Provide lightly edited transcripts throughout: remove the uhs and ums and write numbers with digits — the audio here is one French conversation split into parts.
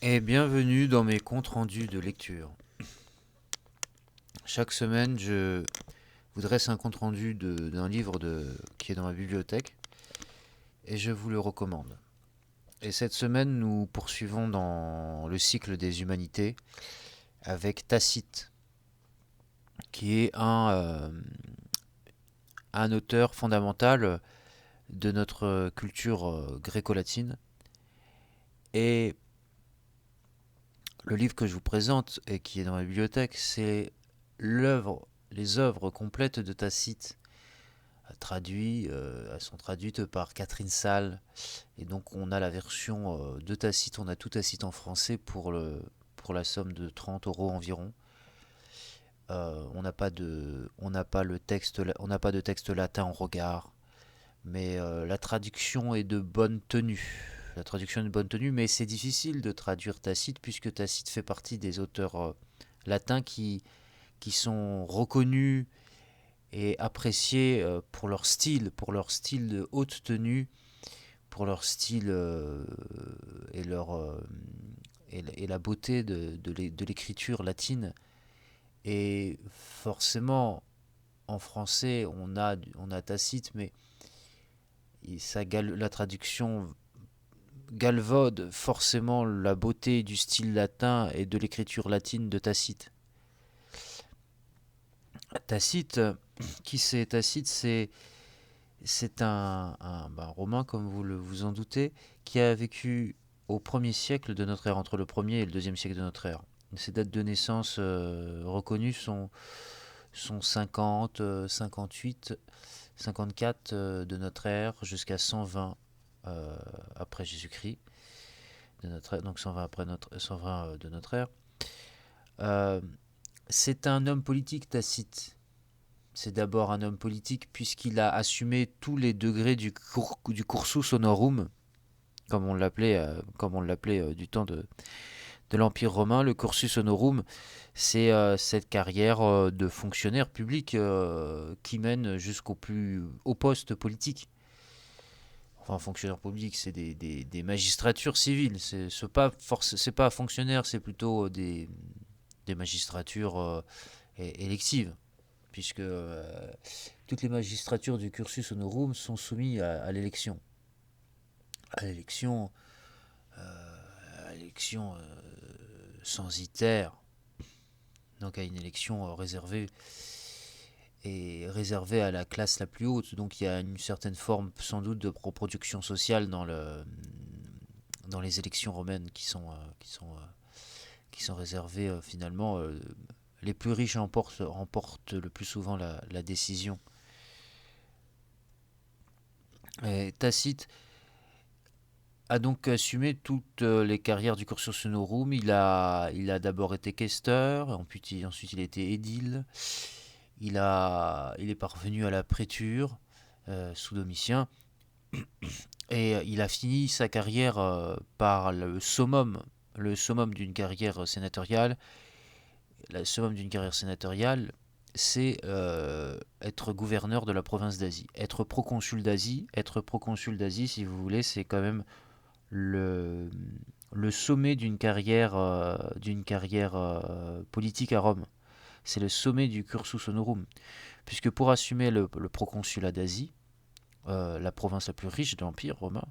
Et bienvenue dans mes comptes rendus de lecture. Chaque semaine, je vous dresse un compte rendu d'un livre qui est dans ma bibliothèque et je vous le recommande. Et cette semaine, nous poursuivons dans le cycle des humanités avec Tacite, qui est un auteur fondamental de notre culture gréco-latine. Et le livre que je vous présente et qui est dans ma bibliothèque, c'est les œuvres complètes de Tacite, elles sont traduites par Catherine Salle. Et donc on a la version de Tacite, on a tout Tacite en français pour la somme de 30 € environ. On n'a pas de texte latin en regard, mais la traduction est de bonne tenue. La traduction est de bonne tenue, mais c'est difficile de traduire Tacite puisque Tacite fait partie des auteurs latins qui sont reconnus et appréciés pour leur style de haute tenue, pour leur style et, leur, et la beauté de l'écriture latine. Et forcément, en français, on a Tacite, mais la traduction galvaude forcément la beauté du style latin et de l'écriture latine de Tacite. Tacite, qui c'est Tacite? C'est un Romain, comme vous en doutez, qui a vécu au 1er siècle de notre ère, entre le 1er et le 2e siècle de notre ère. Ses dates de naissance reconnues sont 50, 58, 54 de notre ère jusqu'à 120 après Jésus-Christ, donc 120, 120 de notre ère. Euh, c'est un homme politique, Tacite. C'est d'abord un homme politique puisqu'il a assumé tous les degrés du cursus honorum, comme on l'appelait du temps de l'Empire romain. Le cursus honorum, c'est cette carrière de fonctionnaire public qui mène jusqu'au plus haut poste politique. Enfin, fonctionnaire public, c'est des magistratures civiles. C'est pas fonctionnaire, c'est plutôt des magistratures électives, puisque toutes les magistratures du cursus honorum sont soumises à l'élection. À l'élection, à l'élection censitaire, donc à une élection réservée à la classe la plus haute. Donc il y a une certaine forme sans doute de reproduction sociale dans les élections romaines qui sont réservées finalement. Les plus riches remportent le plus souvent la décision. Et Tacite a donc assumé toutes les carrières du cursus honorum. Il a d'abord été questeur, ensuite il a été édile. Il est parvenu à la préture sous Domitien. Et il a fini sa carrière par le summum d'une carrière sénatoriale. Le summum d'une carrière sénatoriale, c'est être gouverneur de la province d'Asie. Être proconsul d'Asie, si vous voulez, c'est quand même le, le sommet d'une carrière politique à Rome. C'est le sommet du cursus honorum. Puisque pour assumer le proconsulat d'Asie, la province la plus riche de l'Empire romain,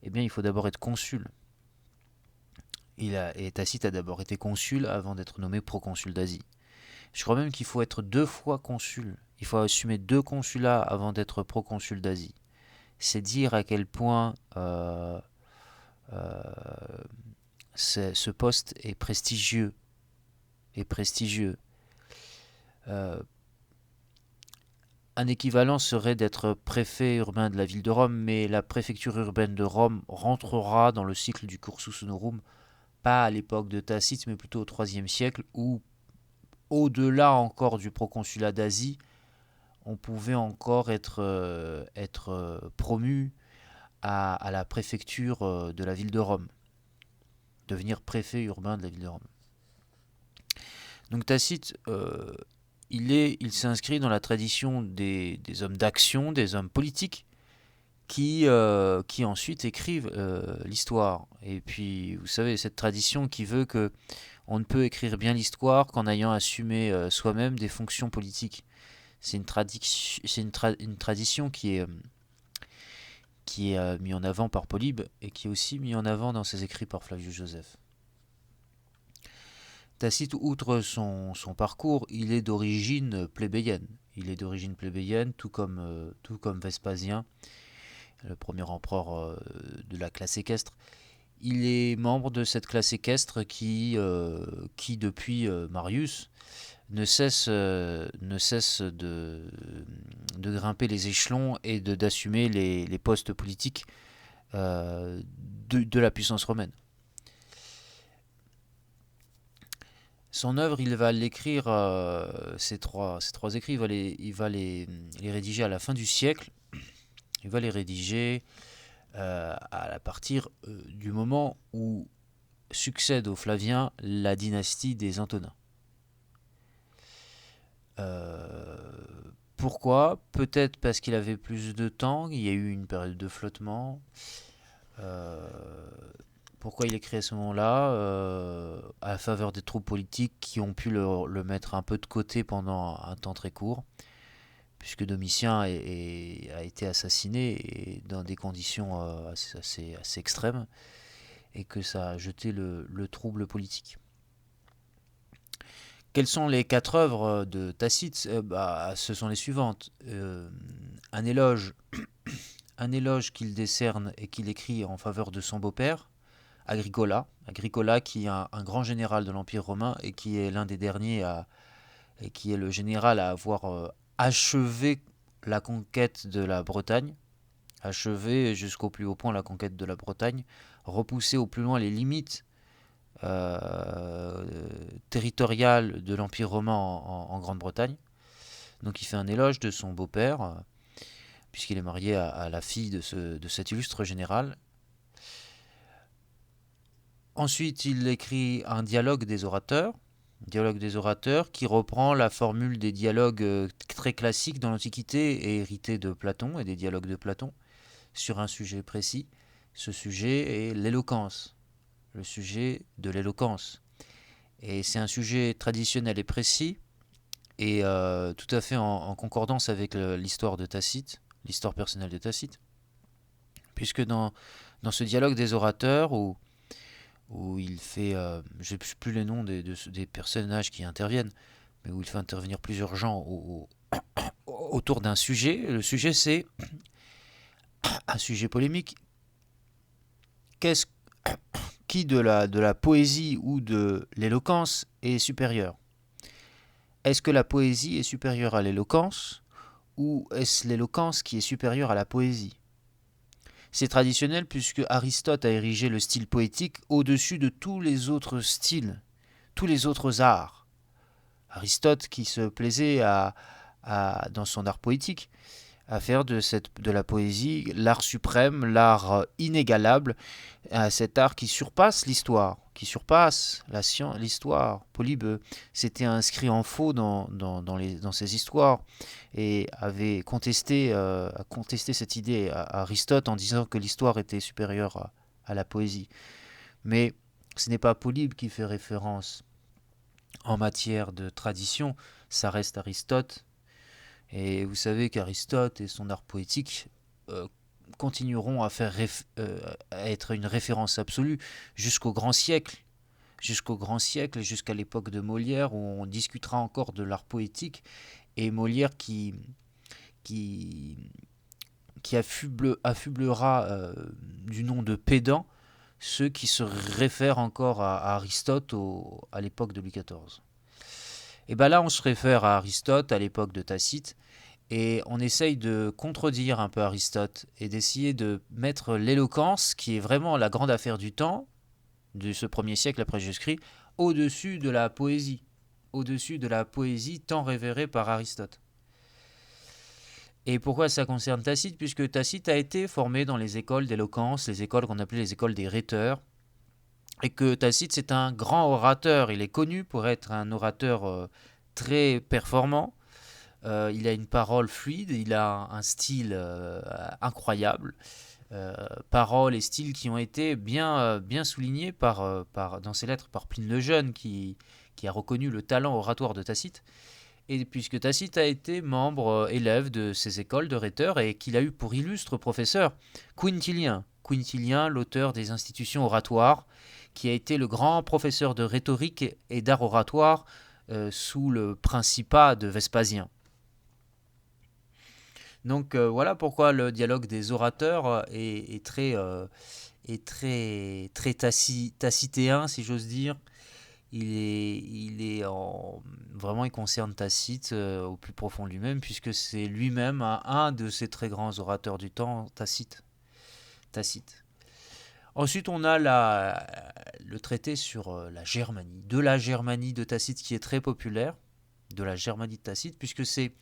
eh bien, il faut d'abord être consul. Et Tacite a d'abord été consul avant d'être nommé proconsul d'Asie. Je crois même qu'il faut être 2 fois consul. Il faut assumer 2 consulats avant d'être proconsul d'Asie. C'est dire à quel point euh, ce poste est prestigieux. Est prestigieux. Euh, Un équivalent serait d'être préfet urbain de la ville de Rome, mais la préfecture urbaine de Rome rentrera dans le cycle du cursus honorum, pas à l'époque de Tacite, mais plutôt au IIIe siècle, où, au-delà encore du proconsulat d'Asie, on pouvait encore être promu à la préfecture de la ville de Rome, devenir préfet urbain de la ville de Rome. Donc Tacite, il s'inscrit dans la tradition des hommes d'action, des hommes politiques, qui ensuite écrivent l'histoire. Et puis, vous savez, cette tradition qui veut que on ne peut écrire bien l'histoire qu'en ayant assumé soi-même des fonctions politiques. C'est une tradition qui est mise en avant par Polybe et qui est aussi mise en avant dans ses écrits par Flavius Joseph. Tacite, outre son parcours, il est d'origine plébéienne. Tout comme Vespasien, le premier empereur de la classe équestre. Il est membre de cette classe équestre qui depuis Marius, ne cesse de grimper les échelons et d'assumer les postes politiques de la puissance romaine. Son œuvre, il va l'écrire, ces trois écrits, il va les rédiger à la fin du siècle. Il va les rédiger à partir du moment où succède aux Flaviens la dynastie des Antonins. Pourquoi ? Peut-être parce qu'il avait plus de temps, il y a eu une période de flottement. Pourquoi il écrit à ce moment-là à la faveur des troupes politiques qui ont pu le mettre un peu de côté pendant un temps très court, puisque Domitien a été assassiné et dans des conditions assez extrêmes, et que ça a jeté le trouble politique. Quelles sont les 4 œuvres de Tacite ? Ce sont les suivantes. Un éloge qu'il décerne et qu'il écrit en faveur de son beau-père, Agricola qui est un grand général de l'Empire romain et qui est l'un des derniers et qui est le général à avoir achevé la conquête de la Bretagne, achevé jusqu'au plus haut point la conquête de la Bretagne, repoussé au plus loin les limites territoriales de l'Empire romain en Grande-Bretagne. Donc il fait un éloge de son beau-père, puisqu'il est marié à la fille de cet illustre général. Ensuite, il écrit un dialogue des orateurs qui reprend la formule des dialogues très classiques dans l'Antiquité et hérité de Platon et des dialogues de Platon sur un sujet précis. Ce sujet est l'éloquence, le sujet de l'éloquence. Et c'est un sujet traditionnel et précis et tout à fait en concordance avec l'histoire de Tacite, l'histoire personnelle de Tacite, puisque dans ce dialogue des orateurs où il fait, je ne sais plus les noms des personnages qui interviennent, mais où il fait intervenir plusieurs gens autour d'un sujet. Le sujet, c'est un sujet polémique. Qui de la poésie ou de l'éloquence est supérieur ? Est-ce que la poésie est supérieure à l'éloquence ou est-ce l'éloquence qui est supérieure à la poésie ? C'est traditionnel puisque Aristote a érigé le style poétique au-dessus de tous les autres styles, tous les autres arts. Aristote qui se plaisait dans son art poétique à faire de la poésie l'art suprême, l'art inégalable, cet art qui surpasse l'histoire, qui surpasse l'histoire. Polybe s'était inscrit en faux dans ces histoires et avait contesté cette idée à Aristote en disant que l'histoire était supérieure à la poésie. Mais ce n'est pas Polybe qui fait référence en matière de tradition, ça reste Aristote. Et vous savez qu'Aristote et son art poétique continueront à être une référence absolue jusqu'au grand siècle, jusqu'à l'époque de Molière où on discutera encore de l'art poétique et Molière qui affublera du nom de pédant ceux qui se réfèrent encore à Aristote à l'époque de Louis XIV. Et bien là, on se réfère à Aristote à l'époque de Tacite et on essaye de contredire un peu Aristote et d'essayer de mettre l'éloquence, qui est vraiment la grande affaire du temps, de ce premier siècle après Jésus-Christ, au-dessus de la poésie tant révérée par Aristote. Et pourquoi ça concerne Tacite ? Puisque Tacite a été formé dans les écoles d'éloquence, les écoles qu'on appelait les écoles des rhéteurs, et que Tacite c'est un grand orateur. Il est connu pour être un orateur très performant, Il a une parole fluide, il a un style incroyable. Paroles et styles qui ont été bien soulignés dans ses lettres par Pline le Jeune, qui a reconnu le talent oratoire de Tacite. Et puisque Tacite a été membre, élève de ces écoles de rhéteurs et qu'il a eu pour illustre professeur Quintilien, l'auteur des institutions oratoires, qui a été le grand professeur de rhétorique et d'art oratoire sous le principat de Vespasien. Donc voilà pourquoi le dialogue des orateurs est très tacitéen, si j'ose dire. Vraiment, il concerne Tacite au plus profond de lui-même, puisque c'est lui-même un de ces très grands orateurs du temps, Tacite. Ensuite, on a le traité sur la Germanie, de la Germanie de Tacite, qui est très populaire, de la Germanie de Tacite, puisque c'est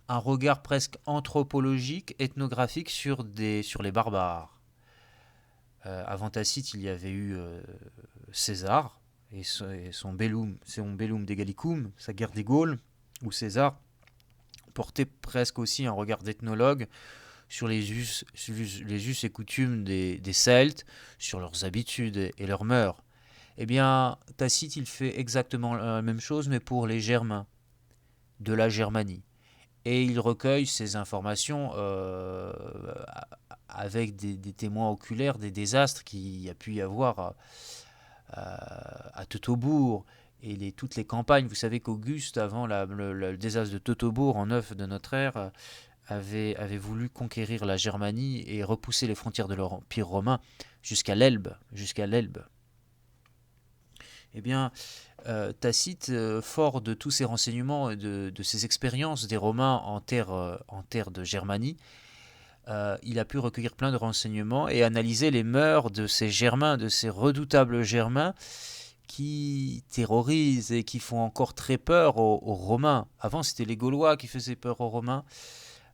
un regard presque anthropologique, ethnographique sur les barbares. Avant Tacite, il y avait eu César et son Bellum de Gallicum, sa guerre des Gaules, où César portait presque aussi un regard d'ethnologue sur les us et coutumes des Celtes, sur leurs habitudes et leurs mœurs. Eh bien, Tacite, il fait exactement la même chose, mais pour les Germains, de la Germanie. Et il recueille ces informations avec des témoins oculaires des désastres qu'il y a pu y avoir à Teutobourg et toutes les campagnes. Vous savez qu'Auguste, avant le désastre de Teutobourg en 9 de notre ère, avait voulu conquérir la Germanie et repousser les frontières de l'Empire romain jusqu'à l'Elbe. Eh bien, Tacite, fort de tous ces renseignements et de ces expériences des Romains en terre de Germanie, il a pu recueillir plein de renseignements et analyser les mœurs de ces Germains, de ces redoutables Germains qui terrorisent et qui font encore très peur aux Romains. Avant, c'était les Gaulois qui faisaient peur aux Romains.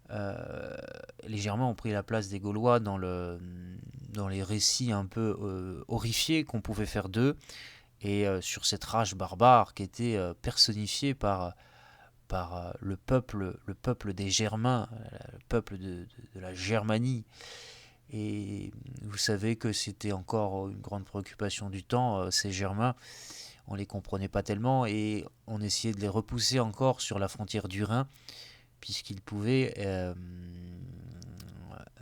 Les Germains ont pris la place des Gaulois dans les récits un peu horrifiés qu'on pouvait faire d'eux, et sur cette rage barbare qui était personnifiée par le peuple des Germains, le peuple de la Germanie. Et vous savez que c'était encore une grande préoccupation du temps, ces Germains. On ne les comprenait pas tellement et on essayait de les repousser encore sur la frontière du Rhin, puisqu'ils pouvaient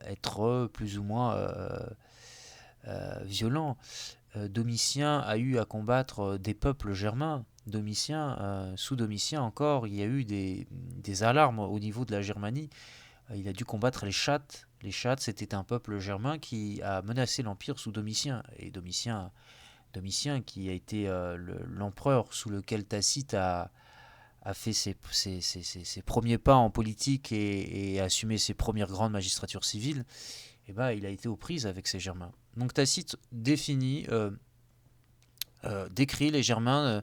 être plus ou moins violents. Domitien a eu à combattre des peuples germains. Sous Domitien encore, il y a eu des alarmes au niveau de la Germanie. Il a dû combattre les Chattes. Les Chattes, c'était un peuple germain qui a menacé l'Empire sous Domitien. Et Domitien qui a été l'empereur sous lequel Tacite a fait ses premiers pas en politique et a assumé ses premières grandes magistratures civiles, et ben, il a été aux prises avec ces Germains. Donc Tacite décrit les Germains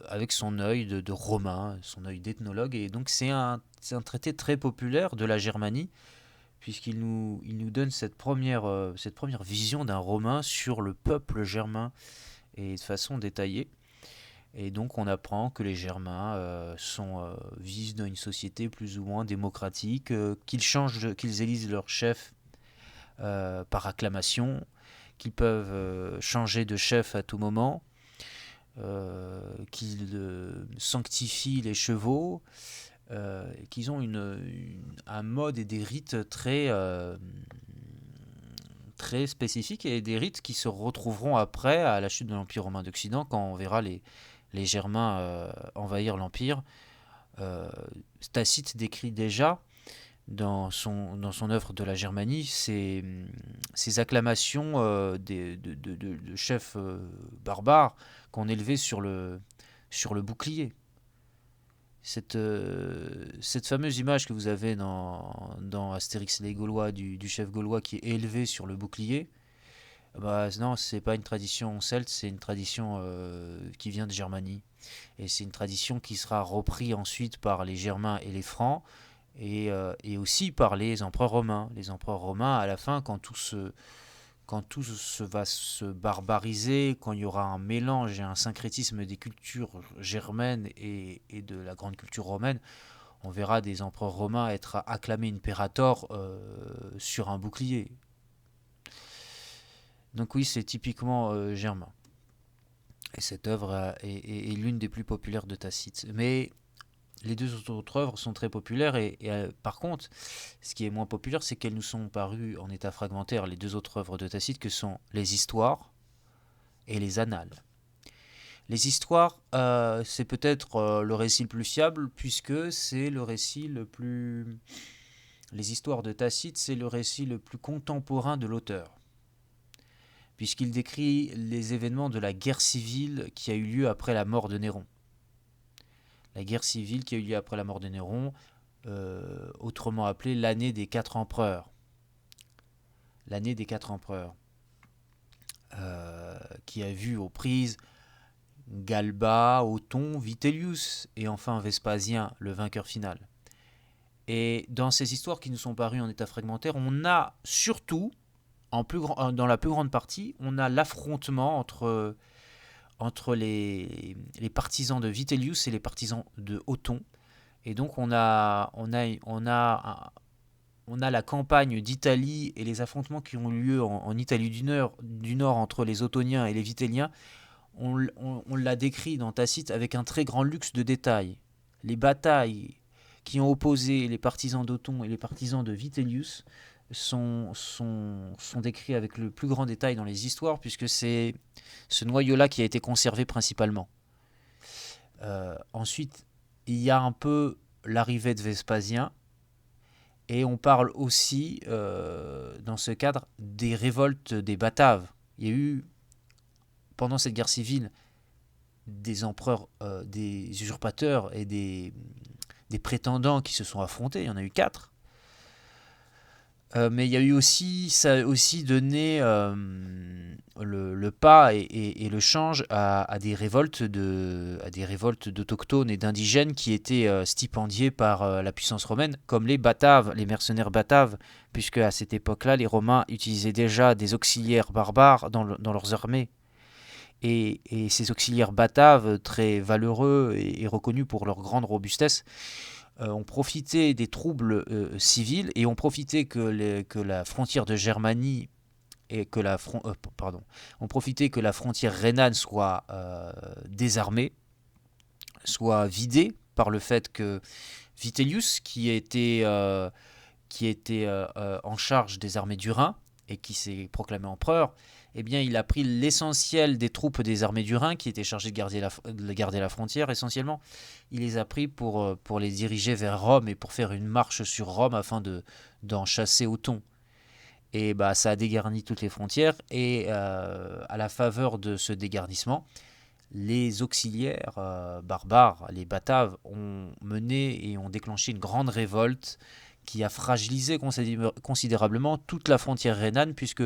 avec son œil de Romain, son œil d'ethnologue, et donc c'est un traité très populaire de la Germanie, puisqu'il nous donne cette première vision d'un Romain sur le peuple germain, et de façon détaillée. Et donc on apprend que les Germains vivent dans une société plus ou moins démocratique, qu'ils élisent leur chef par acclamation, qu'ils peuvent changer de chef à tout moment, qu'ils sanctifient les chevaux, qu'ils ont un mode et des rites très spécifiques, et des rites qui se retrouveront après à la chute de l'Empire romain d'Occident, quand on verra les Germains envahir l'Empire. Tacite décrit déjà dans son œuvre de la Germanie ces acclamations de chefs barbares qu'on élevait sur le bouclier. Cette fameuse image que vous avez dans Astérix et les Gaulois du chef gaulois qui est élevé sur le bouclier, bah non, c'est pas une tradition celte, c'est une tradition qui vient de Germanie. Et c'est une tradition qui sera reprise ensuite par les Germains et les Francs, et aussi par les empereurs romains. Les empereurs romains, à la fin, quand tout va se barbariser, quand il y aura un mélange et un syncrétisme des cultures germaines et de la grande culture romaine, on verra des empereurs romains être acclamés imperator sur un bouclier. Donc oui, c'est typiquement germain. Et cette œuvre est l'une des plus populaires de Tacite. Mais les deux autres œuvres sont très populaires et par contre, ce qui est moins populaire, c'est qu'elles nous sont parues en état fragmentaire, les deux autres œuvres de Tacite, que sont les histoires et les annales. Les histoires, c'est peut-être le récit le plus fiable, puisque c'est le récit le plus... Les histoires de Tacite, c'est le récit le plus contemporain de l'auteur, puisqu'il décrit les événements de la guerre civile qui a eu lieu après la mort de Néron. La guerre civile qui a eu lieu après la mort de Néron, autrement appelée l'année des 4 empereurs. L'année des 4 empereurs, qui a vu aux prises Galba, Othon, Vitellius et enfin Vespasien, le vainqueur final. Et dans ces histoires qui nous sont parues en état fragmentaire, on a surtout, dans la plus grande partie, on a l'affrontement entre les partisans de Vitellius et les partisans de Othon. Et donc on a la campagne d'Italie et les affrontements qui ont eu lieu en Italie du Nord entre les Ottoniens et les Vitelliens. On l'a décrit dans Tacite avec un très grand luxe de détails. Les batailles qui ont opposé les partisans d'Othon et les partisans de Vitellius sont décrits avec le plus grand détail dans les histoires, puisque c'est ce noyau-là qui a été conservé principalement. Ensuite, il y a un peu l'arrivée de Vespasien, et on parle aussi, dans ce cadre, des révoltes des Bataves. Il y a eu, pendant cette guerre civile, des empereurs, des usurpateurs et des prétendants qui se sont affrontés. Il y en a eu 4. Mais il y a eu aussi, ça a aussi donné le pas et le change à des révoltes d'autochtones et d'indigènes qui étaient stipendiés par la puissance romaine, comme les Bataves, les mercenaires Bataves, puisque à cette époque-là, les Romains utilisaient déjà des auxiliaires barbares dans leurs armées. Et ces auxiliaires Bataves, très valeureux et reconnus pour leur grande robustesse, ont profité des troubles civils et ont profité que la frontière de Germanie et que ont profité que la frontière rhénane soit désarmée, soit vidée par le fait que Vitellius, qui était en charge des armées du Rhin et qui s'est proclamé empereur, eh bien, il a pris l'essentiel des troupes des armées du Rhin, qui étaient chargées de garder la frontière essentiellement. Il les a pris pour les diriger vers Rome et pour faire une marche sur Rome afin d'en chasser Othon. Et bah, ça a dégarni toutes les frontières. Et à la faveur de ce dégarnissement, les auxiliaires barbares, les Bataves, ont mené et ont déclenché une grande révolte qui a fragilisé considérablement toute la frontière rhénane, puisque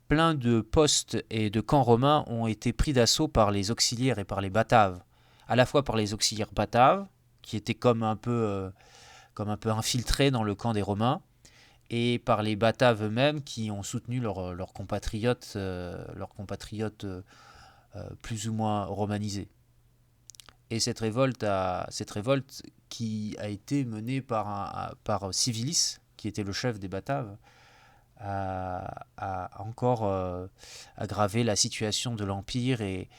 plein de postes et de camps romains ont été pris d'assaut par les auxiliaires et par les Bataves. À la fois par les auxiliaires Bataves, qui étaient comme un peu infiltrés dans le camp des Romains, et par les Bataves eux-mêmes qui ont soutenu leurs compatriotes, plus ou moins romanisés. Et cette révolte qui a été menée par Civilis, qui était le chef des Bataves, a encore aggravé la situation de l'Empire et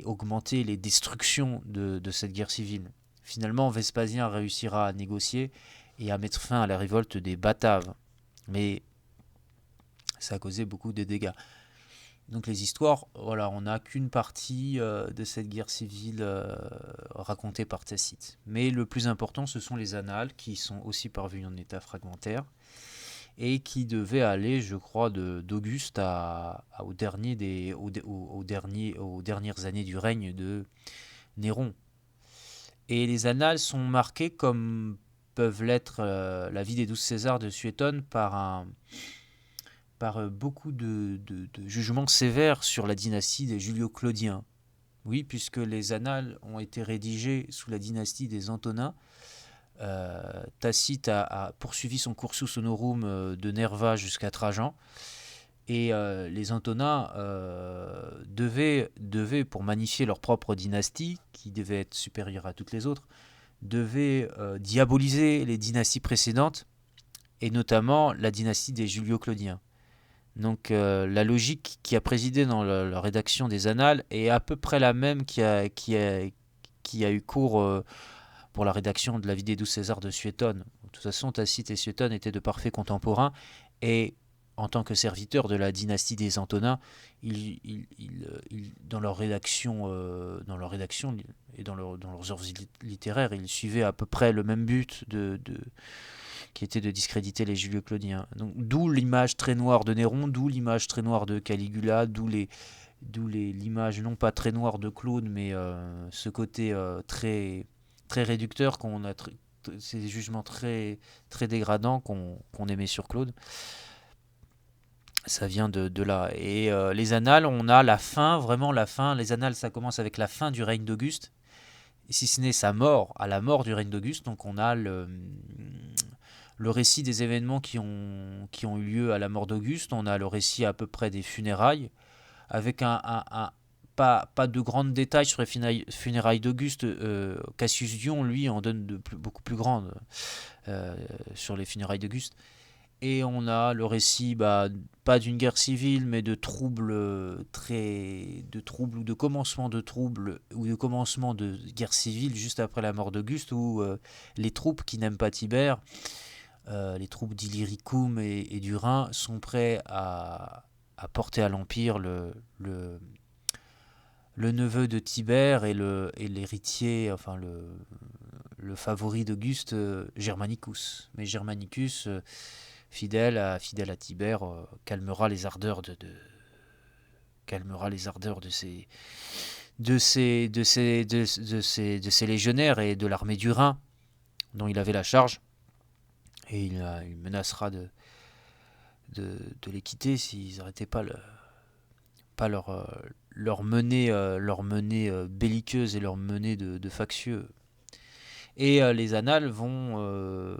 augmenté les destructions de cette guerre civile. Finalement, Vespasien réussira à négocier et à mettre fin à la révolte des Bataves. Mais ça a causé beaucoup de dégâts. Donc les histoires, voilà, on n'a qu'une partie de cette guerre civile racontée par Tacite. Mais le plus important, ce sont les annales, qui sont aussi parvenues en état fragmentaire, et qui devaient aller, je crois, d'Auguste aux dernières années du règne de Néron. Et les annales sont marquées, comme peuvent l'être la vie des 12 Césars de Suétone, par beaucoup de jugements sévères sur la dynastie des Julio-Claudiens. Oui, puisque les annales ont été rédigées sous la dynastie des Antonins. Tacite a poursuivi son cursus honorum de Nerva jusqu'à Trajan. Et les Antonins devaient, pour magnifier leur propre dynastie, qui devait être supérieure à toutes les autres, devait diaboliser les dynasties précédentes, et notamment la dynastie des Julio-Claudiens. Donc la logique qui a présidé dans la rédaction des Annales est à peu près la même qui a eu cours pour la rédaction de la vie des 12 Césars de Suétone. De toute façon, Tacite et Suétone étaient de parfaits contemporains, et en tant que serviteurs de la dynastie des Antonins, dans leur rédaction, et dans leurs œuvres littéraires, ils suivaient à peu près le même but qui était de discréditer les Julio-Claudiens. Donc, d'où l'image très noire de Néron, d'où l'image très noire de Caligula, d'où l'image non pas très noire de Claude, mais ce côté très, très réducteur, ces jugements très, très dégradants qu'on aimait sur Claude. Ça vient de là. Et les Annales, on a la fin, vraiment la fin. Les Annales, ça commence avec la fin du règne d'Auguste, si ce n'est sa mort, à la mort du règne d'Auguste. Donc on a le récit des événements qui ont eu lieu à la mort d'Auguste. On a le récit à peu près des funérailles, avec pas de grands détails sur les funérailles d'Auguste. Cassius Dion, lui, en donne beaucoup plus grandes sur les funérailles d'Auguste. Et on a le récit, pas d'une guerre civile, mais de troubles ou de commencement de troubles ou de commencement de guerre civile juste après la mort d'Auguste, où les troupes qui n'aiment pas Tibère, les troupes d'Illyricum et du Rhin, sont prêts à porter à l'Empire le neveu de Tibère et l'héritier, enfin le favori d'Auguste, Germanicus. Mais Germanicus, fidèle à Tibère, calmera les ardeurs de ces légionnaires et de l'armée du Rhin dont il avait la charge, et il menacera de les quitter s'ils n'arrêtaient pas leur menée belliqueuse et leur menée de factieux. Et les Annales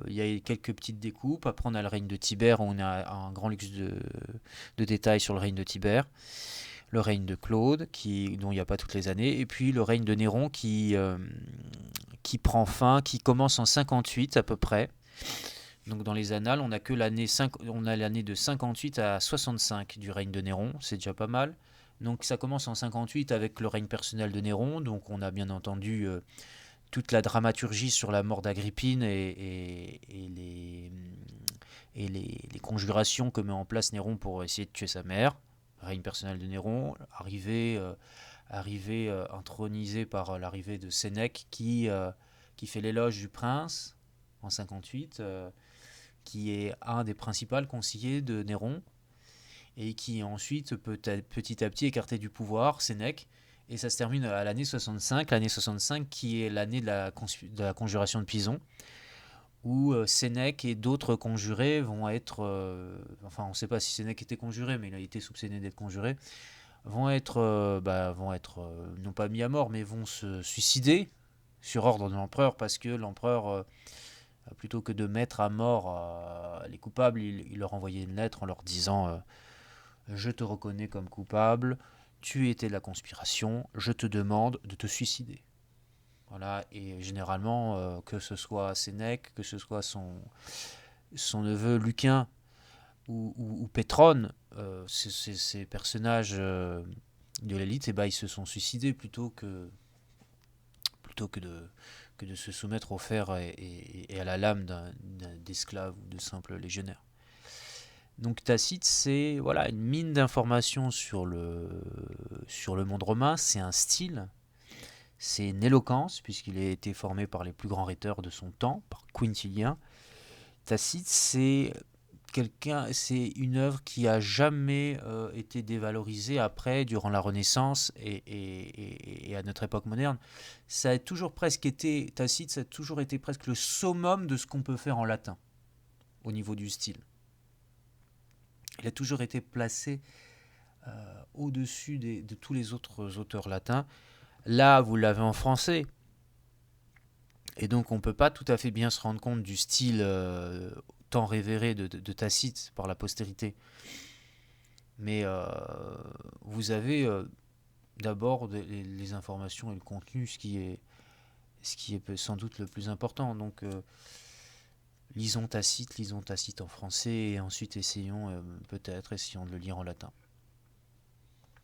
il y a quelques petites découpes. Après, on a le règne de Tibère, où on a un grand luxe de détails sur le règne de Tibère. Le règne de Claude, dont il n'y a pas toutes les années. Et puis le règne de Néron qui prend fin, qui commence en 58 à peu près. Donc dans les Annales, on a l'année de 58 à 65 du règne de Néron. C'est déjà pas mal. Donc ça commence en 58 avec le règne personnel de Néron. Donc on a bien entendu toute la dramaturgie sur la mort d'Agrippine et les conjurations que met en place Néron pour essayer de tuer sa mère. Règne personnel de Néron, arrivé intronisé par l'arrivée de Sénèque qui fait l'éloge du prince en 58, qui est un des principaux conseillers de Néron, et qui ensuite petit à petit écarté du pouvoir, Sénèque. Et ça se termine à l'année 65 qui est l'année de la conjuration de Pison, où Sénèque et d'autres conjurés vont être, on ne sait pas si Sénèque était conjuré, mais il a été soupçonné d'être conjuré, vont être non pas mis à mort, mais vont se suicider sur ordre de l'empereur, parce que l'empereur, plutôt que de mettre à mort les coupables, il leur envoyait une lettre en leur disant je te reconnais comme coupable, tu étais de la conspiration, je te demande de te suicider. Voilà, et généralement, que ce soit Sénèque, que ce soit son neveu Lucain ou Pétrone, ces personnages de l'élite, ils se sont suicidés plutôt que de se soumettre au fer et à la lame d'esclaves ou de simples légionnaires. Donc Tacite, c'est une mine d'informations sur le monde romain. C'est un style, c'est une éloquence, puisqu'il a été formé par les plus grands rhéteurs de son temps, par Quintilien. Tacite, c'est une œuvre qui a jamais été dévalorisée après, durant la Renaissance et à notre époque moderne. Ça a toujours presque été, Tacite, ça a toujours été presque le summum de ce qu'on peut faire en latin, au niveau du style. Il a toujours été placé au-dessus de tous les autres auteurs latins. Là, vous l'avez en français. Et donc, on ne peut pas tout à fait bien se rendre compte du style tant révéré de Tacite par la postérité. Mais vous avez d'abord les informations et le contenu, ce qui ce qui est sans doute le plus important. Donc, lisons Tacite en français, et ensuite essayons de le lire en latin.